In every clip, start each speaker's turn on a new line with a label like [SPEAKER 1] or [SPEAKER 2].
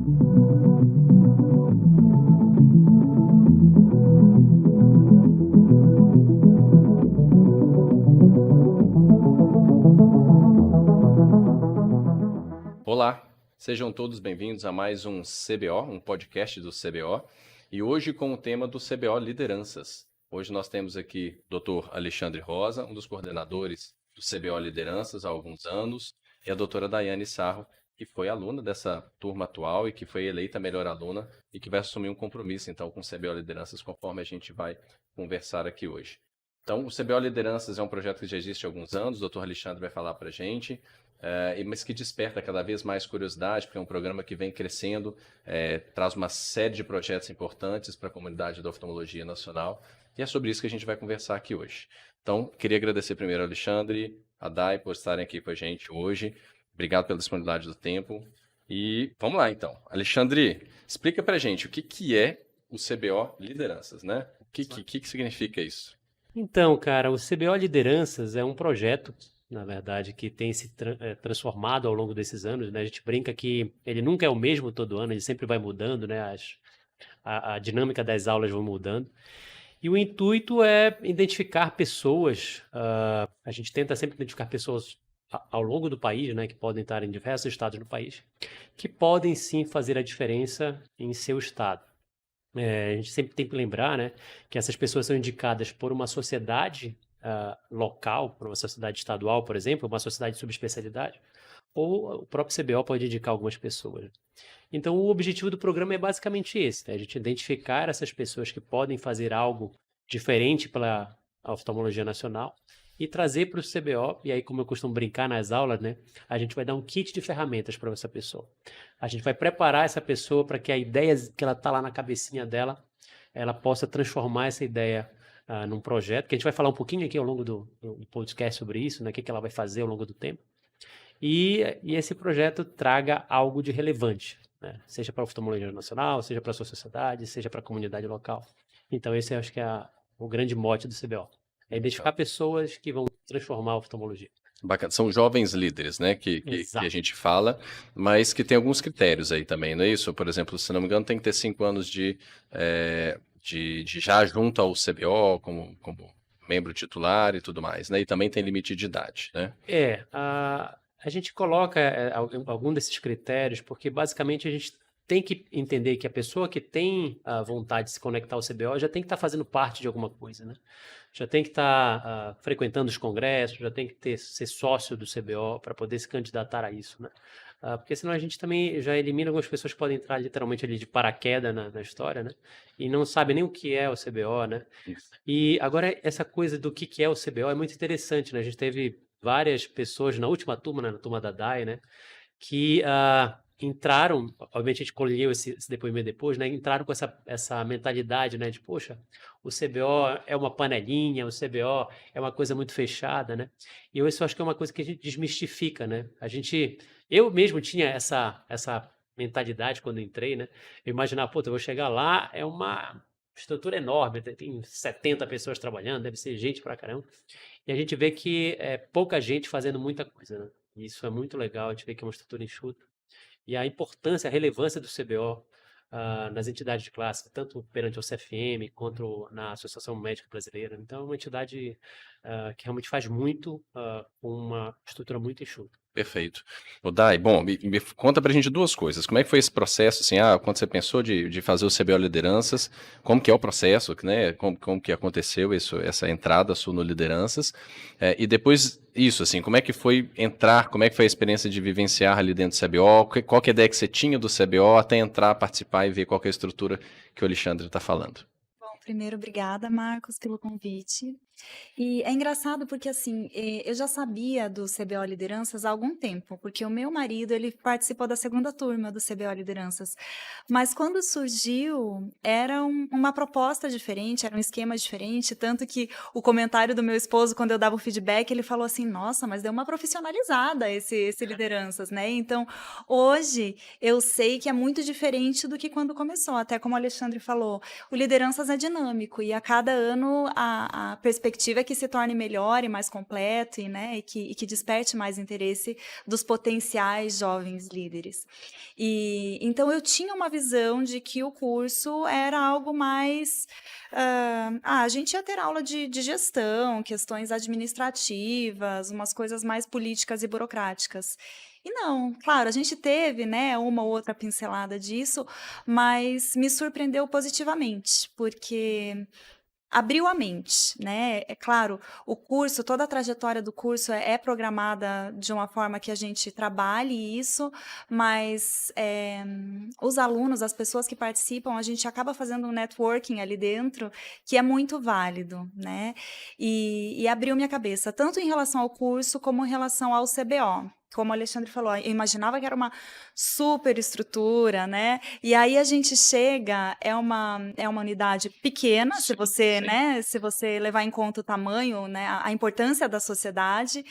[SPEAKER 1] Olá, sejam todos bem-vindos a mais um CBO, um podcast do CBO, e hoje com o tema do CBO Lideranças. Hoje nós temos aqui o Dr. Alexandre Rosa, um dos coordenadores do CBO Lideranças há alguns anos, e a doutora Daiane Sarro, que foi aluna dessa turma atual e que foi eleita melhor aluna e que vai assumir um compromisso, então, com o CBO Lideranças, conforme a gente vai conversar aqui hoje. Então, o CBO Lideranças é um projeto que já existe há alguns anos, o Dr. Alexandre vai falar para a gente, mas que desperta cada vez mais curiosidade, porque é um programa que vem crescendo, traz uma série de projetos importantes para a comunidade da oftalmologia nacional, e é sobre isso que a gente vai conversar aqui hoje. Então, queria agradecer primeiro ao Alexandre, a Dai, por estarem aqui com a gente hoje. Obrigado pela disponibilidade do tempo. E vamos lá, então. Alexandre, explica para a gente o que é o CBO Lideranças, né? O que significa isso?
[SPEAKER 2] Então, cara, o CBO Lideranças é um projeto, na verdade, que tem se transformado ao longo desses anos, né? A gente brinca que ele nunca é o mesmo todo ano, ele sempre vai mudando, né? A dinâmica das aulas vai mudando. E o intuito é identificar pessoas, a gente tenta sempre identificar pessoas ao longo do país, né? Que podem estar em diversos estados do país, que podem sim fazer a diferença em seu estado. A gente sempre tem que lembrar, né, que essas pessoas são indicadas por uma sociedade local, por uma sociedade estadual, por exemplo, uma sociedade de subespecialidade, ou o próprio CBO pode indicar algumas pessoas. Então, o objetivo do programa é basicamente esse, né? A gente identificar essas pessoas que podem fazer algo diferente pela oftalmologia nacional e trazer para o CBO, e aí, como eu costumo brincar nas aulas, né, a gente vai dar um kit de ferramentas para essa pessoa. A gente vai preparar essa pessoa para que a ideia que ela está lá na cabecinha dela, ela possa transformar essa ideia num projeto, que a gente vai falar um pouquinho aqui ao longo do podcast sobre isso, né, o que ela vai fazer ao longo do tempo. E esse projeto traga algo de relevante, né, seja para a oftalmologia nacional, seja para a sua sociedade, seja para a comunidade local. Então esse eu acho que é o grande mote do CBO. É identificar pessoas que vão transformar a oftalmologia.
[SPEAKER 1] Bacana. São jovens líderes, né, que a gente fala, mas que tem alguns critérios aí também, não é isso? Por exemplo, se não me engano, tem que ter 5 anos de já junto ao CBO, como membro titular e tudo mais, né? E também tem limite de idade, né?
[SPEAKER 2] A gente coloca algum desses critérios porque basicamente a gente tem que entender que a pessoa que tem a vontade de se conectar ao CBO já tem que estar fazendo parte de alguma coisa, né? Já tem que estar frequentando os congressos, já tem que ser sócio do CBO para poder se candidatar a isso, né? Porque senão a gente também já elimina algumas pessoas que podem entrar literalmente ali de paraquedas na história, né? E não sabe nem o que é o CBO, né?
[SPEAKER 1] Isso.
[SPEAKER 2] E agora essa coisa do que é o CBO é muito interessante, né? A gente teve várias pessoas na última turma, né, na turma da DAI, né, que entraram, obviamente a gente colheu esse depoimento depois, né, entraram com essa mentalidade, né, de, poxa, o CBO é uma panelinha, o CBO é uma coisa muito fechada, né, e eu isso acho que é uma coisa que a gente desmistifica, né, eu mesmo tinha essa mentalidade quando entrei, né, eu imaginava, pô, eu vou chegar lá, é uma estrutura enorme, tem 70 pessoas trabalhando, deve ser gente pra caramba, e a gente vê que é pouca gente fazendo muita coisa, né? E isso é muito legal, a gente vê que é uma estrutura enxuta. E a importância, a relevância do CBO nas entidades de classe, tanto perante o CFM quanto na Associação Médica Brasileira. Então, é uma entidade que realmente faz muito com uma estrutura muito enxuta.
[SPEAKER 1] Perfeito. O Dai, bom, me conta pra gente 2 coisas. Como é que foi esse processo, assim, quando você pensou de fazer o CBO Lideranças, como que é o processo, né, como que aconteceu essa entrada sua no Lideranças, e depois isso, assim, como é que foi entrar, como é que foi a experiência de vivenciar ali dentro do CBO, qual que é a ideia que você tinha do CBO até entrar, participar e ver qual que é a estrutura que o Alexandre está falando?
[SPEAKER 3] Bom, primeiro, obrigada, Marcos, pelo convite. E é engraçado porque, assim, eu já sabia do CBO Lideranças há algum tempo, porque o meu marido, ele participou da segunda turma do CBO Lideranças. Mas quando surgiu, era uma proposta diferente, era um esquema diferente, tanto que o comentário do meu esposo, quando eu dava o feedback, ele falou assim, nossa, mas deu uma profissionalizada esse Lideranças, né? Então, hoje, eu sei que é muito diferente do que quando começou, até como o Alexandre falou, o Lideranças é dinâmico, e a cada ano a perspectiva perspectiva é que se torne melhor e mais completo e que desperte mais interesse dos potenciais jovens líderes. E então eu tinha uma visão de que o curso era algo mais a gente ia ter aula de gestão, questões administrativas, umas coisas mais políticas e burocráticas. E não, claro, a gente teve, né, uma ou outra pincelada disso, mas me surpreendeu positivamente, porque abriu a mente, né? É claro, o curso, toda a trajetória do curso é programada de uma forma que a gente trabalhe isso, mas os alunos, as pessoas que participam, a gente acaba fazendo um networking ali dentro que é muito válido, né? E abriu minha cabeça, tanto em relação ao curso como em relação ao CBO. Como o Alexandre falou, eu imaginava que era uma super estrutura, né? E aí a gente chega, é uma unidade pequena, se você, né, se você levar em conta o tamanho, né, a importância da sociedade,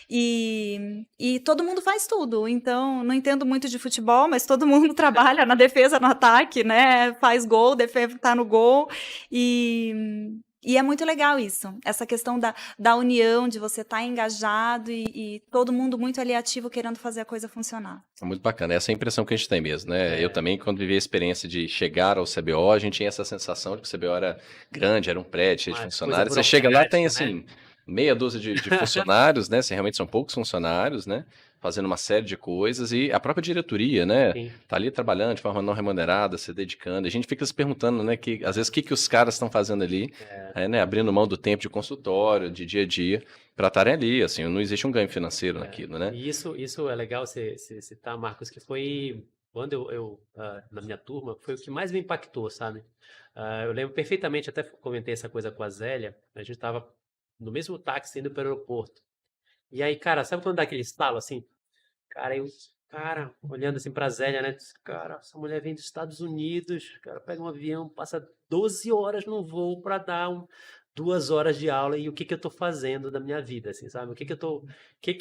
[SPEAKER 3] e todo mundo faz tudo. Então, não entendo muito de futebol, mas todo mundo trabalha na defesa, no ataque, né? Faz gol, tá no gol, e é muito legal isso, essa questão da união, de você estar engajado e todo mundo muito ali ativo querendo fazer a coisa funcionar.
[SPEAKER 1] É muito bacana, essa é a impressão que a gente tem mesmo, né? Eu também, quando vivi a experiência de chegar ao CBO, a gente tinha essa sensação de que o CBO era grande, era um prédio cheio de funcionários. Você chega lá, tem assim, meia dúzia de funcionários, né? Realmente são poucos funcionários, né? Fazendo uma série de coisas, e a própria diretoria, né? Sim. Tá ali trabalhando de forma não remunerada, se dedicando. A gente fica se perguntando, né, que às vezes o que os caras estão fazendo ali, né? Abrindo mão do tempo de consultório, de dia a dia, para estarem ali, assim, não existe um ganho financeiro naquilo, né?
[SPEAKER 2] E isso é legal você citar, Marcos, que foi quando eu na minha turma, foi o que mais me impactou, sabe? Eu lembro perfeitamente, até comentei essa coisa com a Zélia, a gente estava no mesmo táxi indo para o aeroporto. E aí, cara, sabe quando dá aquele estalo assim? Cara, olhando assim pra Zélia, né? Cara, essa mulher vem dos Estados Unidos, cara, pega um avião, passa 12 horas no voo pra dar 2 horas de aula, e o que que eu tô fazendo da minha vida, assim, sabe? O que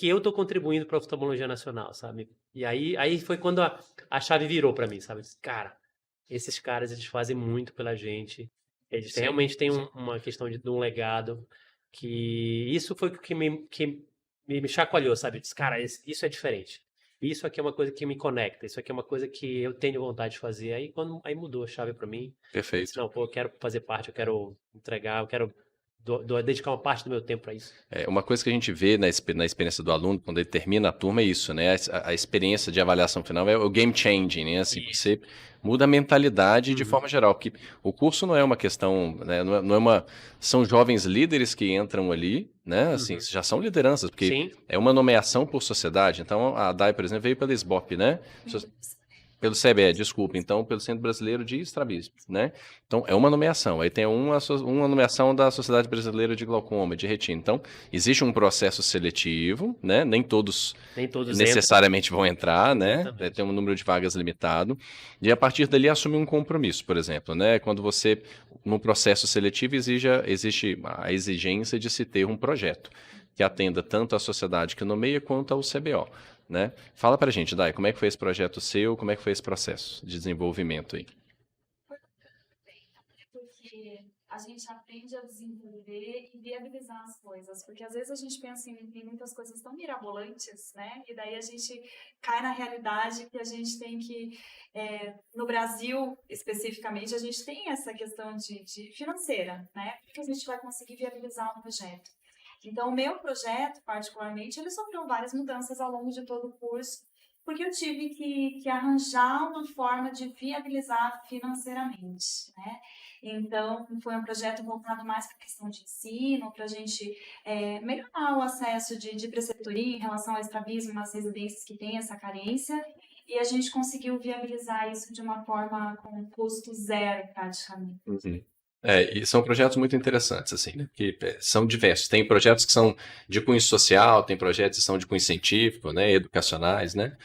[SPEAKER 2] eu tô contribuindo pra oftalmologia nacional, sabe? E aí foi quando a chave virou pra mim, sabe? Cara, esses caras, eles fazem muito pela gente, eles realmente têm uma questão de um legado, que isso foi o que me chacoalhou, sabe? Eu disse, cara, isso é diferente. Isso aqui é uma coisa que me conecta, isso aqui é uma coisa que eu tenho vontade de fazer. Aí mudou a chave para mim.
[SPEAKER 1] Perfeito.
[SPEAKER 2] Eu disse, não, pô, eu quero fazer parte, eu quero entregar, eu quero dedicar uma parte do meu tempo para isso.
[SPEAKER 1] Uma coisa que a gente vê na experiência do aluno, quando ele termina a turma, é isso, né? A experiência de avaliação final é o game changing, né? Assim, você muda a mentalidade de forma geral, porque o curso não é uma questão, né? Não é uma... São jovens líderes que entram ali, né? Assim, já são lideranças, porque é uma nomeação por sociedade. Então, a Dai, por exemplo, veio pela SBOP, né? Pelo CBE, desculpa, então pelo Centro Brasileiro de Estrabismo, né? Então é uma nomeação, aí tem uma nomeação da Sociedade Brasileira de Glaucoma, de Retina. Então existe um processo seletivo, né? Nem todos necessariamente vão entrar, né? Tem um número de vagas limitado, e a partir dali assume um compromisso, por exemplo, né? Quando você, no processo seletivo, existe a exigência de se ter um projeto que atenda tanto à sociedade que nomeia quanto ao CBO. Né? Fala pra gente, Dai, como é que foi esse projeto seu, como é que foi esse processo de desenvolvimento aí?
[SPEAKER 3] Porque a gente aprende a desenvolver e viabilizar as coisas, porque às vezes a gente pensa em muitas coisas tão mirabolantes, né? E daí a gente cai na realidade que a gente tem que, no Brasil especificamente, a gente tem essa questão de financeira, né? Porque a gente vai conseguir viabilizar um projeto. Então, o meu projeto, particularmente, ele sofreu várias mudanças ao longo de todo o curso, porque eu tive que arranjar uma forma de viabilizar financeiramente, né? Então, foi um projeto voltado mais para a questão de ensino, para a gente melhorar o acesso de preceptoria em relação ao estrabismo nas residências que têm essa carência, e a gente conseguiu viabilizar isso de uma forma com custo zero, praticamente.
[SPEAKER 1] E são projetos muito interessantes, assim, né? Que são diversos. Tem projetos que são de cunho social, tem projetos que são de cunho científico, né? Educacionais, né?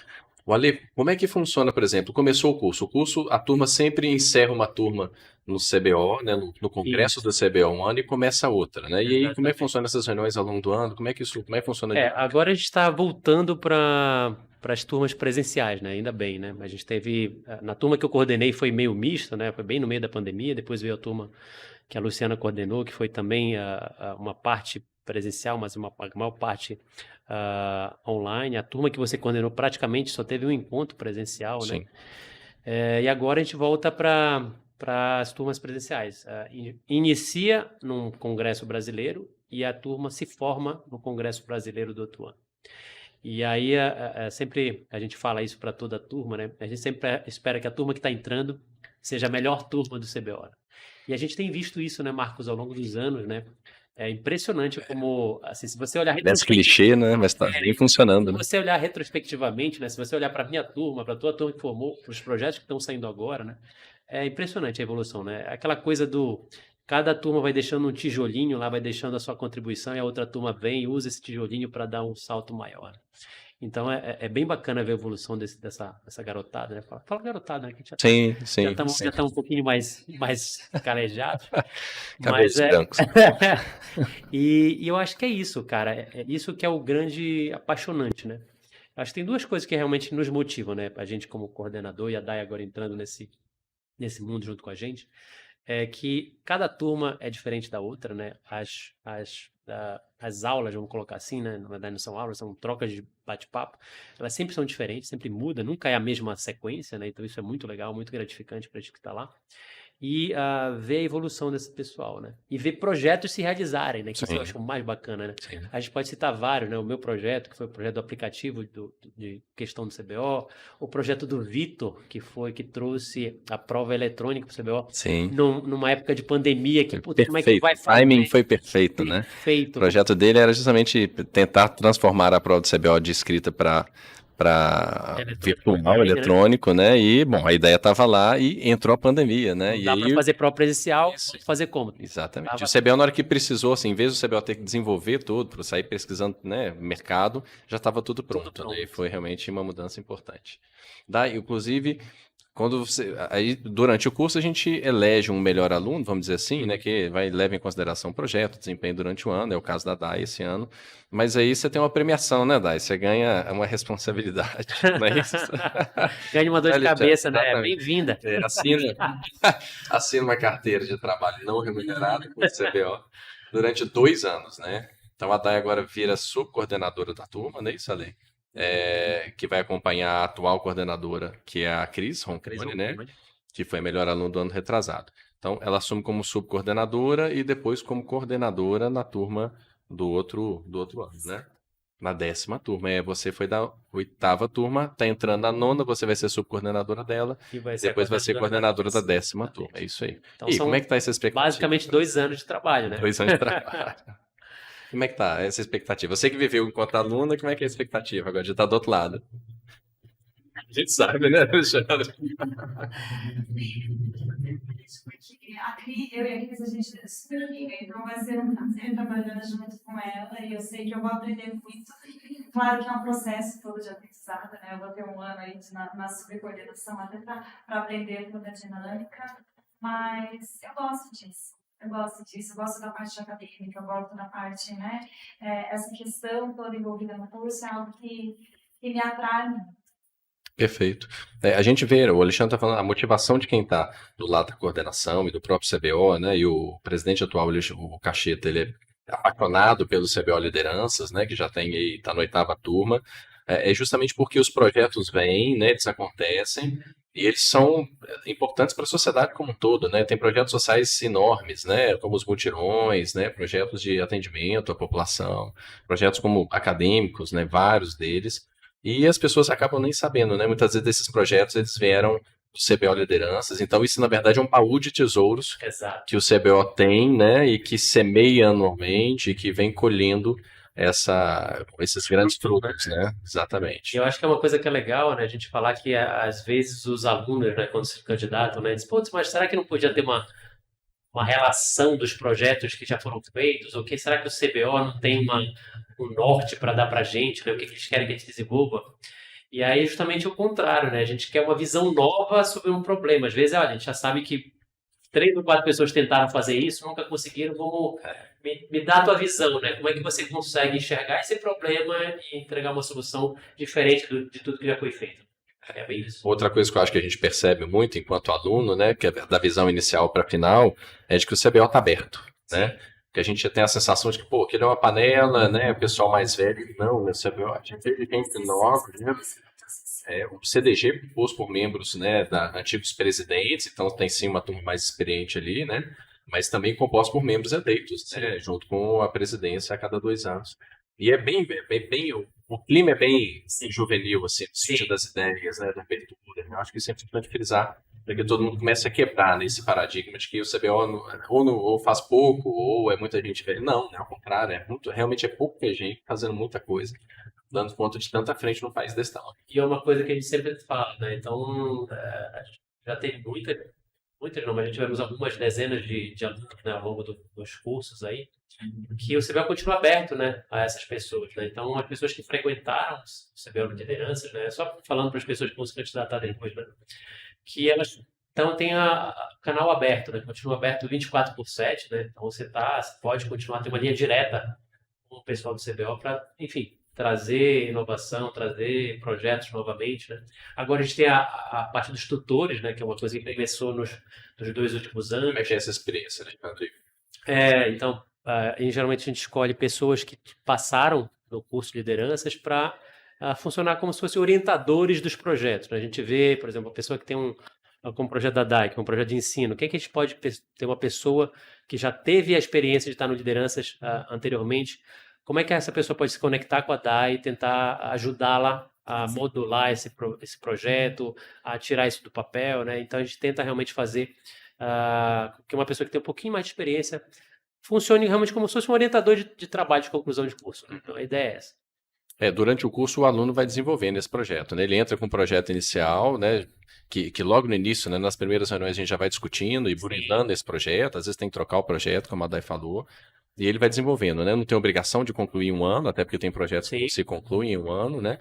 [SPEAKER 1] Ale, como é que funciona, por exemplo, começou o curso, a turma sempre encerra uma turma no CBO, né, no congresso
[SPEAKER 2] Isso,
[SPEAKER 1] do CBO um ano e começa outra, né? E aí, como é que
[SPEAKER 2] exatamente.
[SPEAKER 1] funciona essas reuniões ao longo do ano? Como é que funciona direito?
[SPEAKER 2] Agora a gente está voltando para as turmas presenciais, né? Ainda bem, né? A gente teve, na turma que eu coordenei foi meio misto, né? Foi bem no meio da pandemia, depois veio a turma que a Luciana coordenou, que foi também uma parte presencial, mas a maior parte online. A turma que você coordenou praticamente só teve um encontro presencial, né?
[SPEAKER 1] Sim,
[SPEAKER 2] E agora a gente volta para as turmas presenciais. Inicia num congresso brasileiro e a turma se forma no congresso brasileiro do outro ano. E aí sempre a gente fala isso para toda a turma, né? A gente sempre espera que a turma que está entrando seja a melhor turma do CBO. E a gente tem visto isso, né, Marcos, ao longo dos anos, né? É impressionante como, assim, se você olhar
[SPEAKER 1] parece clichê, né? Mas tá bem funcionando,
[SPEAKER 2] se
[SPEAKER 1] né?
[SPEAKER 2] você olhar retrospectivamente, né? Se você olhar para a minha turma, para a tua turma que formou, para os projetos que estão saindo agora, né? É impressionante a evolução, né? Aquela coisa do cada turma vai deixando um tijolinho lá, vai deixando a sua contribuição e a outra turma vem e usa esse tijolinho para dar um salto maior. Então é bem bacana ver a evolução dessa garotada, né? Fala garotada, né? Que a gente
[SPEAKER 1] Sim,
[SPEAKER 2] já
[SPEAKER 1] sim,
[SPEAKER 2] estamos
[SPEAKER 1] sim.
[SPEAKER 2] um pouquinho mais calejados, mas
[SPEAKER 1] Cabelos brancos.
[SPEAKER 2] e eu acho que é isso, cara. É isso que é o grande apaixonante, né? Acho que tem duas coisas que realmente nos motivam, né? A gente como coordenador e a Dai agora entrando nesse mundo junto com a gente, é que cada turma é diferente da outra, né? As aulas, vamos colocar assim, né? Na verdade não são aulas, são trocas de bate-papo. Elas sempre são diferentes, sempre muda, nunca é a mesma sequência, né? Então isso é muito legal, muito gratificante para a gente que está lá. E ver a evolução desse pessoal, né? E ver projetos se realizarem, né? Que isso eu
[SPEAKER 1] Sim,
[SPEAKER 2] acho mais bacana, né?
[SPEAKER 1] sim.
[SPEAKER 2] A gente pode citar vários, né? O meu projeto, que foi o projeto do aplicativo de questão do CBO, o projeto do Vitor, que trouxe a prova eletrônica para o CBO,
[SPEAKER 1] Sim.
[SPEAKER 2] numa época de pandemia, que,
[SPEAKER 1] Foi
[SPEAKER 2] putz, como é que
[SPEAKER 1] perfeito.
[SPEAKER 2] vai
[SPEAKER 1] O timing
[SPEAKER 2] fazer?
[SPEAKER 1] foi perfeito, né? O
[SPEAKER 2] Perfeito.
[SPEAKER 1] projeto dele era justamente tentar transformar a prova do CBO de escrita para virtual,
[SPEAKER 2] Online, né?
[SPEAKER 1] eletrônico, né? E, bom, a ideia estava lá e entrou a pandemia, né?
[SPEAKER 2] Não
[SPEAKER 1] E
[SPEAKER 2] dá para
[SPEAKER 1] aí,
[SPEAKER 2] fazer prova presencial,
[SPEAKER 1] isso,
[SPEAKER 2] vamos fazer como?
[SPEAKER 1] exatamente.
[SPEAKER 2] Tava
[SPEAKER 1] O CBO, na hora que precisou, assim, em vez do CBO ter que desenvolver tudo, para sair pesquisando, né, mercado, já estava tudo
[SPEAKER 2] tudo
[SPEAKER 1] pronto, né? E
[SPEAKER 2] pronto.
[SPEAKER 1] foi realmente uma mudança importante. Daí, inclusive, quando você, aí, durante o curso a gente elege um melhor aluno, vamos dizer assim, né, que leva em consideração o projeto, desempenho durante o ano, é o caso da Dai esse ano, mas aí você tem uma premiação, né, Dai? Você ganha uma responsabilidade, não é isso?
[SPEAKER 2] Ganha uma dor de
[SPEAKER 1] Alexandre,
[SPEAKER 2] cabeça, né?
[SPEAKER 1] exatamente.
[SPEAKER 2] Bem-vinda.
[SPEAKER 1] Assina uma carteira de trabalho não remunerada com o CBO durante 2 anos, né? Então a Dai agora vira subcoordenadora da turma, não é isso, Ale? Que vai acompanhar a atual coordenadora, que é a Cris Roncone, né? Que foi a melhor aluna do ano retrasado. Então, ela assume como subcoordenadora e depois como coordenadora na turma do outro ano, né? Na 10ª turma. Você foi da 8ª turma, tá entrando na 9ª, você vai ser subcoordenadora dela,
[SPEAKER 2] E vai ser
[SPEAKER 1] depois vai ser coordenadora da 10ª
[SPEAKER 2] Exatamente.
[SPEAKER 1] turma. É isso aí.
[SPEAKER 2] Então
[SPEAKER 1] E
[SPEAKER 2] são
[SPEAKER 1] como é que tá essa expectativa?
[SPEAKER 2] basicamente 2 anos de trabalho, né?
[SPEAKER 1] 2 anos de trabalho. Como é que tá essa expectativa? Você que viveu enquanto aluna, como é que é a expectativa agora de estar do outro lado? A gente sabe, né, Alexandre?
[SPEAKER 3] Porque eu e a Cris, a gente é super amiga, então vai ser um prazer trabalhando junto com ela e eu sei que eu vou aprender muito. Claro que é um processo todo de aprendizado, né? Eu vou ter um ano aí na subcoordenação até para aprender toda a dinâmica, mas eu gosto disso. Eu gosto da parte acadêmica, eu gosto da parte, né? Essa questão toda envolvida no curso é algo que me atrai muito.
[SPEAKER 1] Perfeito. A gente vê, o Alexandre está falando, a motivação de quem está do lado da coordenação e do próprio CBO, né? E o presidente atual, o Cacheta, ele é apaixonado pelo CBO Lideranças, né? Que já está na 8ª turma. É justamente porque os projetos vêm, né? Eles acontecem e eles são importantes para a sociedade como um todo, né? Tem projetos sociais enormes, né? Como os mutirões, né? Projetos de atendimento à população, projetos como acadêmicos, né? Vários deles. E as pessoas acabam nem sabendo, né? Muitas vezes esses projetos eles vieram do CBO Lideranças, então isso na verdade é um baú de tesouros
[SPEAKER 2] Exato.
[SPEAKER 1] que o CBO tem, né? E que semeia anualmente e que vem colhendo esses grandes frutos, né? Exatamente.
[SPEAKER 2] Eu acho que é uma coisa que é legal, né? A gente falar que às vezes os alunos, né, quando se candidatam, né, dizem, putz, mas será que não podia ter uma relação dos projetos que já foram feitos? Ou que será que o CBO não tem um norte para dar para a gente, né? O que eles querem que a gente desenvolva? E aí justamente o contrário, né? A gente quer uma visão nova sobre um problema. Às vezes, olha, a gente já sabe que 3 ou 4 pessoas tentaram fazer isso, nunca conseguiram, me dá a tua visão, né? Como é que você consegue enxergar esse problema e entregar uma solução diferente de tudo que já foi feito? É bem isso.
[SPEAKER 1] Outra coisa que eu acho que a gente percebe muito enquanto aluno, né, que é da visão inicial para final, é de que o CBO está aberto, né? Que a gente tem a sensação de que, pô, aquilo é uma panela, né? O pessoal mais velho, não, né? O CBO, a gente tem gente nova, né? O CDG composto por membros, né, antigos presidentes, então tem sim uma turma mais experiente ali, né? Mas também composto por membros eleitos, né, junto com a presidência a cada 2 anos. E é bem o clima é bem assim, juvenil, assim, no sentido das ideias, né, da abertura. Eu acho que isso é importante frisar, para que todo mundo comece a quebrar nesse paradigma de que o CBO ou faz pouco, ou é muita gente velha. Não, ao contrário, realmente é pouca gente fazendo muita coisa, dando conta de tanta frente no país desse tamanho.
[SPEAKER 2] E é uma coisa que a gente sempre fala, né? Então, já teve muitas não, mas já tivemos algumas dezenas de alunos, né, ao longo dos cursos aí, que o CBO continua aberto, né, a essas pessoas, né? Então, as pessoas que frequentaram o CBO de lideranças, né, só falando para as pessoas que vão se candidatar depois, né, que elas então tem o canal aberto, né, continua aberto 24/7, né? Então você pode continuar, ter uma linha direta com o pessoal do CBO para, enfim, trazer inovação, trazer projetos novamente, né? Agora a gente tem a parte dos tutores, né, que é uma coisa que começou nos 2 últimos anos.
[SPEAKER 1] Como é que é essa experiência, né, Rodrigo?
[SPEAKER 2] Então, geralmente a gente escolhe pessoas que passaram no curso de lideranças para funcionar como se fossem orientadores dos projetos, né? A gente vê, por exemplo, uma pessoa que tem como projeto da DAI, que é um projeto de ensino, o que é que a gente pode ter uma pessoa que já teve a experiência de estar no lideranças anteriormente, como é que essa pessoa pode se conectar com a DAI e tentar ajudá-la a modular esse projeto, a tirar isso do papel, né? Então a gente tenta realmente fazer que uma pessoa que tem um pouquinho mais de experiência funcione realmente como se fosse um orientador de trabalho de conclusão de curso, né? Então a ideia é essa.
[SPEAKER 1] Durante o curso o aluno vai desenvolvendo esse projeto, né? Ele entra com um projeto inicial, né? Que logo no início, né, nas primeiras reuniões a gente já vai discutindo e burilando esse projeto, às vezes tem que trocar o projeto, como a Day falou, e ele vai desenvolvendo, né? Não tem obrigação de concluir em 1 ano, até porque tem projetos que se concluem em 1 ano, né?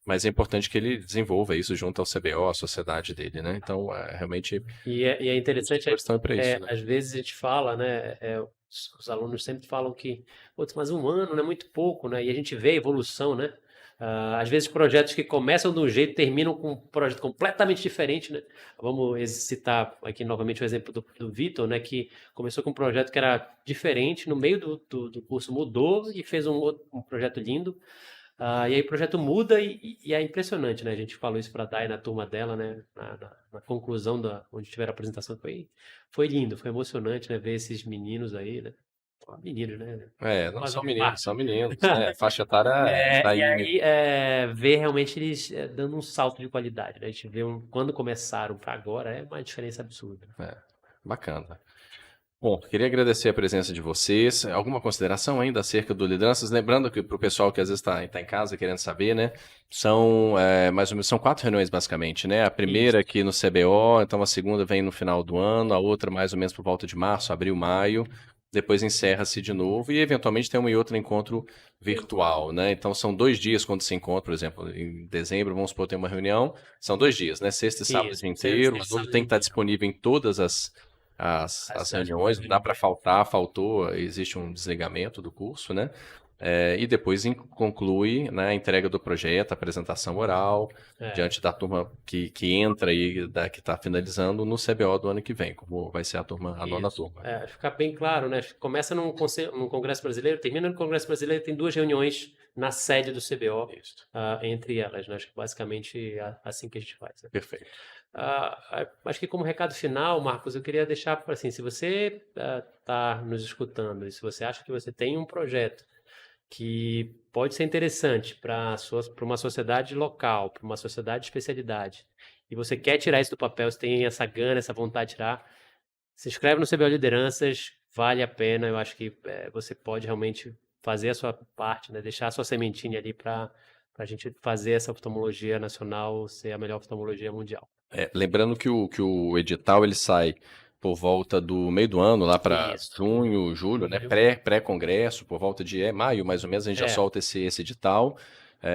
[SPEAKER 1] Mas é importante que ele desenvolva isso junto ao CBO, à sociedade dele, né? Então, realmente...
[SPEAKER 2] E é interessante,
[SPEAKER 1] isso, né?
[SPEAKER 2] às vezes a gente fala, né? Os alunos sempre falam que, mas 1 ano não é muito pouco, né? E a gente vê a evolução, né? Às vezes projetos que começam de um jeito terminam com um projeto completamente diferente, né? Vamos citar aqui novamente o exemplo do Vitor, né? Que começou com um projeto que era diferente, no meio do curso mudou e fez um projeto lindo. E aí o projeto muda e é impressionante, né? A gente falou isso para a Day na turma dela, né? Na conclusão onde tiver a apresentação, foi lindo, foi emocionante, né? Ver esses meninos aí, né? Meninos, né?
[SPEAKER 1] Não são meninos, né? Faixa etária
[SPEAKER 2] e aí ver realmente eles dando um salto de qualidade, né? A gente vê quando começaram para agora é uma diferença absurda.
[SPEAKER 1] Bacana. Bom, queria agradecer a presença de vocês. Alguma consideração ainda acerca do lideranças? Lembrando que para o pessoal que às vezes está em casa querendo saber, né? São mais ou menos 4 reuniões basicamente, né? A primeira aqui no CBO, então a segunda vem no final do ano, a outra mais ou menos por volta de março, abril, maio. Depois encerra-se de novo e eventualmente tem um e outro encontro virtual, né? Então são 2 dias quando se encontra, por exemplo, em dezembro, vamos supor, tem uma reunião, são 2 dias, né? Sexta e sábado inteiro, o aluno tem que estar disponível em todas as reuniões, não dá para faltou, existe um desligamento do curso, né? E depois conclui, né, a entrega do projeto, a apresentação oral, diante da turma que entra e que está finalizando no CBO do ano que vem, como vai ser a 9ª turma.
[SPEAKER 2] Ficar bem claro, né? Começa num Congresso Brasileiro, termina no Congresso Brasileiro, tem 2 reuniões na sede do CBO, entre elas, né? Acho que basicamente é assim que a gente faz. Né?
[SPEAKER 1] Perfeito.
[SPEAKER 2] Acho que como recado final, Marcos, eu queria deixar assim, se você está nos escutando e se você acha que você tem um projeto que pode ser interessante para uma sociedade local, para uma sociedade de especialidade, e você quer tirar isso do papel, você tem essa gana, essa vontade de tirar, se inscreve no CBO Lideranças, vale a pena, eu acho que você pode realmente fazer a sua parte, né? Deixar a sua sementinha ali para a gente fazer essa oftalmologia nacional ser a melhor oftalmologia mundial.
[SPEAKER 1] Lembrando que o edital ele sai por volta do meio do ano, lá para junho, julho, né? Pré-congresso, por volta de maio, mais ou menos, a gente já solta esse edital.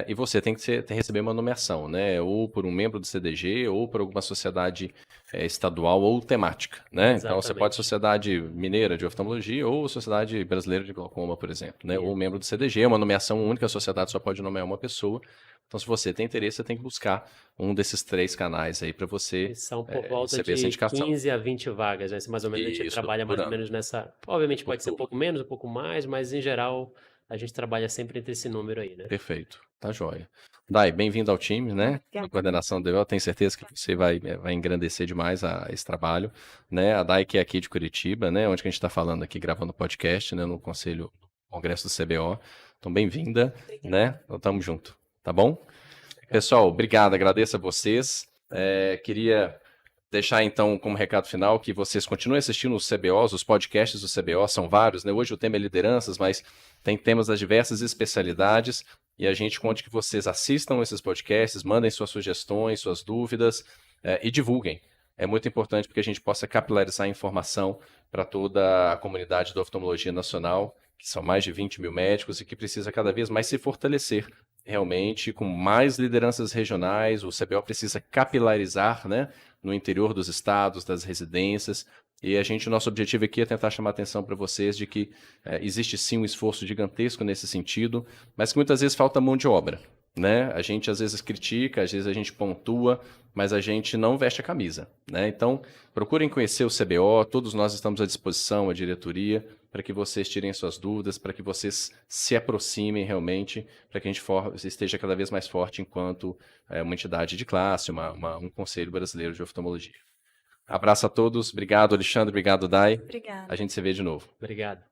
[SPEAKER 1] E você tem que receber uma nomeação, né? Ou por um membro do CDG, ou por alguma sociedade estadual ou temática, né? Então você pode
[SPEAKER 2] Exatamente.
[SPEAKER 1] Sociedade Mineira de Oftalmologia ou Sociedade Brasileira de Glaucoma, por exemplo, né? Ou
[SPEAKER 2] Isso.
[SPEAKER 1] membro do CDG, é uma nomeação única, a sociedade só pode nomear uma pessoa. Então, se você tem interesse, você tem que buscar um desses 3 canais aí para você
[SPEAKER 2] E são por volta
[SPEAKER 1] receber essa
[SPEAKER 2] de
[SPEAKER 1] indicação.
[SPEAKER 2] 15 a 20 vagas, né? Mais ou menos a gente
[SPEAKER 1] Isso,
[SPEAKER 2] trabalha
[SPEAKER 1] por
[SPEAKER 2] mais ou
[SPEAKER 1] ano,
[SPEAKER 2] menos nessa. Obviamente
[SPEAKER 1] por
[SPEAKER 2] pode ser um
[SPEAKER 1] turno.
[SPEAKER 2] pouco menos, um pouco mais, mas em geral a gente trabalha sempre entre esse número aí, né?
[SPEAKER 1] Perfeito, tá joia. Dai, bem-vindo ao time, né?
[SPEAKER 3] Obrigada.
[SPEAKER 1] A coordenação do DO, tenho certeza que você vai engrandecer demais esse trabalho, né? A Dai que é aqui de Curitiba, né? Onde que a gente está falando aqui, gravando podcast, né? No Conselho Congresso do CBO. Então, bem-vinda, né? Então, tamo junto, tá bom? Pessoal, obrigado, agradeço a vocês. Queria deixar então como recado final que vocês continuem assistindo os CBOs, os podcasts do CBO, são vários, né? Hoje o tema é lideranças, mas tem temas das diversas especialidades e a gente conta que vocês assistam esses podcasts, mandem suas sugestões, suas dúvidas e divulguem. É muito importante porque a gente possa capilarizar a informação para toda a comunidade da oftalmologia nacional, que são mais de 20 mil médicos e que precisa cada vez mais se fortalecer realmente com mais lideranças regionais. O CBO precisa capilarizar, né, no interior dos estados, das residências. E nosso objetivo aqui é tentar chamar a atenção para vocês de que existe sim um esforço gigantesco nesse sentido, mas que muitas vezes falta mão de obra, né? A gente às vezes critica, às vezes a gente pontua, mas a gente não veste a camisa, né? Então, procurem conhecer o CBO, todos nós estamos à disposição, a diretoria, para que vocês tirem suas dúvidas, para que vocês se aproximem realmente, para que a gente esteja cada vez mais forte enquanto uma entidade de classe, um Conselho Brasileiro de Oftalmologia. Abraço a todos, obrigado Alexandre, obrigado Dai,
[SPEAKER 3] Obrigada.
[SPEAKER 1] a gente se vê de novo.
[SPEAKER 2] Obrigado.